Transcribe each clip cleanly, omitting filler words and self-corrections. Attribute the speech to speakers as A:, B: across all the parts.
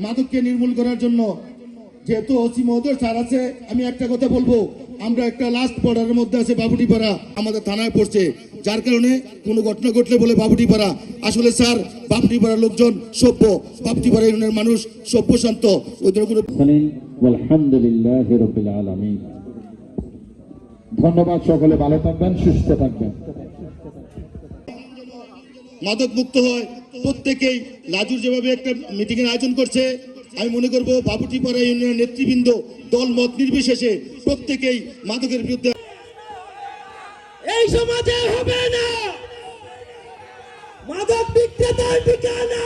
A: মাদককে নির্মূল করার জন্য। যেহেতু ওসি মহোদয় স্যার আছে, আমি একটা কথা বলবো, আমরা একটা লাস্ট বর্ডারের মধ্যে আছে বাবুটিপাড়া, আমাদের থানায় পড়ছে, যার কারণে কোনো ঘটনা ঘটলে বলে বাবুটিপাড়া। আসলে স্যার বাবুটিপাড়ার লোকজন সভ্য, বাবুটিপাড়া ইউনিয়নের মানুষ সভ্য শান্ত, ওদের কোনো।
B: আলহামদুলিল্লাহ রাব্বিল আলামিন। ধন্যবাদ, সকলে ভালো থাকবেন, সুস্থ থাকবেন।
A: মাদক মুক্ত হয় প্রত্যেকেই। লাজুর যেভাবে একটা মিটিং এর আয়োজন করছে, আমি মনে করবো বাবুটিপাড়া ইউনিয়নের নেতৃবৃন্দ দল মত নির্বিশেষে প্রত্যেকেই মাদকের বিরুদ্ধে।
C: এই সমাজে হবে না মাদক বিক্রেতার ঠিকানা।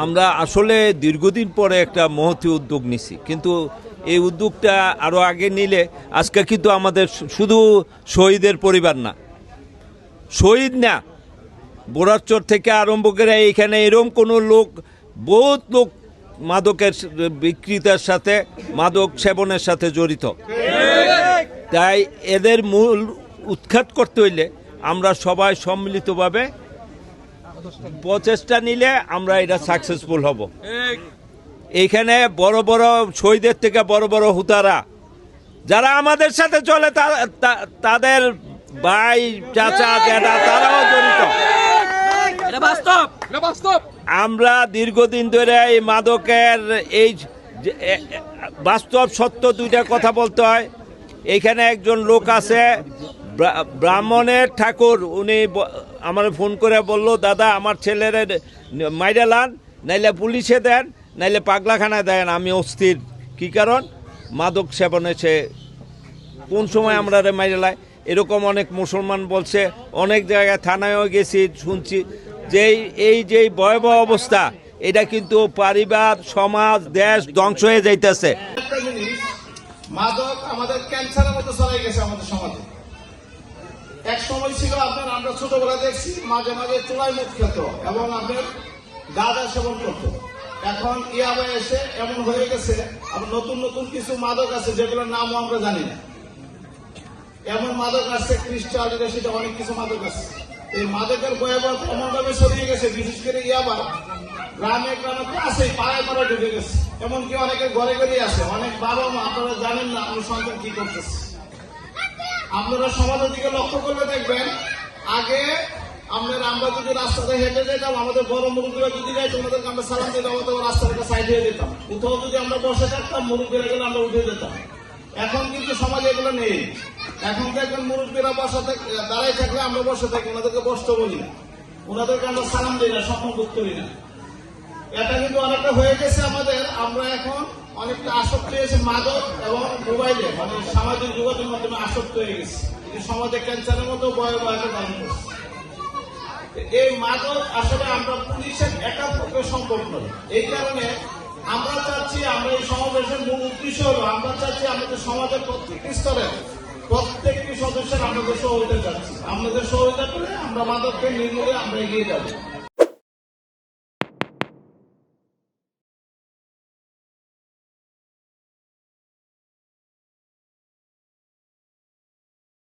D: আমরা আসলে দীর্ঘদিন পরে একটা মহতী উদ্যোগ নিছি, কিন্তু এই উদ্যোগটা আরও আগে নিলে আজকে কিন্তু আমাদের শুধু শহীদের পরিবার না, শহীদ না, বোরারচর থেকে আরম্ভ করে এইখানে এরকম কোনো লোক, বহুত লোক মাদকের বিক্রেতার সাথে, মাদক সেবনের সাথে জড়িত। তাই এদের মূল উৎখাত করতে হইলে আমরা সবাই সম্মিলিতভাবে প্রচেষ্টা নিলে আমরা এটা সাকসেসফুল হব। এইখানে বড় বড় শহীদের থেকে বড় বড় হুতারা যারা আমাদের সাথে চলে, তাদের ভাই, চাচা, জ্যাঠা, তারাও জড়িত। আমরা দীর্ঘদিন ধরে এই মাদকের এই বাস্তব সত্য দুইটা কথা বলতে হয়। এইখানে একজন লোক আছে ব্রাহ্মণের ঠাকুর, উনি আমার ফোন করে বলল, দাদা আমার ছেলের মাইরা লান, নাইলে পুলিশে দেন, নাইলে পাগলাখানায় দেন। আমি অস্থির, কি কারণ? মাদক সেবনে সে কোন সময় আমরা মাইরা লাই। এরকম অনেক মুসলমান বলছে, অনেক জায়গায় থানায়ও গেছি, শুনছি যে এই যে ভয়াবহ অবস্থা, এটা কিন্তু পরিবার, সমাজ, দেশ ধ্বংস হয়ে যাইতেছে।
E: মাদক আমাদের ক্যান্সারের মতো ছড়াই গেছে আমাদের সমাজে। এক সময় ছিল আপনার, আমরা ছোটবেলা দেখছি মাঝে মাঝে চুলাই মুখ খেত এবং আপনার গাঁজা সেবন করত। এখন ইয়াবা এসে এমন হয়ে গেছে, আবার নতুন নতুন কিছু মাদক আছে যেগুলোর নামও আমরা জানি না। এমন মাদক আসছে, ক্রিস্টাল, সেটা অনেক কিছু মাদক আছে। এই মাদকের ভয়াবহ এমন ভাবে ছড়িয়ে গেছে, বিশেষ করে ইয়াবা গ্রামে গ্রামে তো আছে, পাড়ায় পাড়ায় ঢুকে গেছে। এমনকি অনেকের ঘরে ঘরেই আছে। অনেক বাবা মা আপনারা জানেন না আমার সন্তান কি করতেছে। আপনারা সমাজের দিকে লক্ষ্য করলে দেখবেন, আগে আমরা যদি রাস্তাতে হেঁটে যেতাম, আমাদের বড় মুরব্বীরা যদি যাই, তোমাদেরকে আমরা সালাম দিতাম, আমাদের রাস্তাটা সাইড হয়ে যেতাম। কোথাও যদি আমরা বসে থাকতাম, মুরব্বীরা গেলে আমরা উঠে যেতাম। এখন কিন্তু সমাজে এগুলো নেই। এখন দেখবেন মুরব্বীরা বসে দাঁড়াই থাকলে আমরা বসে থাকি, ওনাদেরকে বসতে বলি না, ওনাদেরকে আমরা সালাম দিই না, সম্মান বোধ করি না। এটা কিন্তু অনেকটা হয়ে গেছে আমাদের। আমরা এখন অনেকটা আসক্ত হয়েছে মাদক এবং মোবাইলে, মানে সামাজিক যোগাযোগের মাধ্যমে আসক্ত হয়ে গেছে। সমাজে ক্যান্সারের মতো ভয়াবহ একটা ধারণ করছে। এই মাদক আসলে আমরা পুলিশের একা পক্ষে সম্ভব নয়। এই কারণে আমরা চাচ্ছি, আমরা এই সমাবেশের মূল উদ্দেশ্য হলো, আমরা চাচ্ছি আমাদের সমাজের প্রত্যেকটি স্তরে প্রত্যেকটি সদস্যের আমাদের সহযোগিতা চাচ্ছি। আমাদের সহযোগিতা করে আমরা মাদককে নির্মূলে আমরা এগিয়ে যাবো।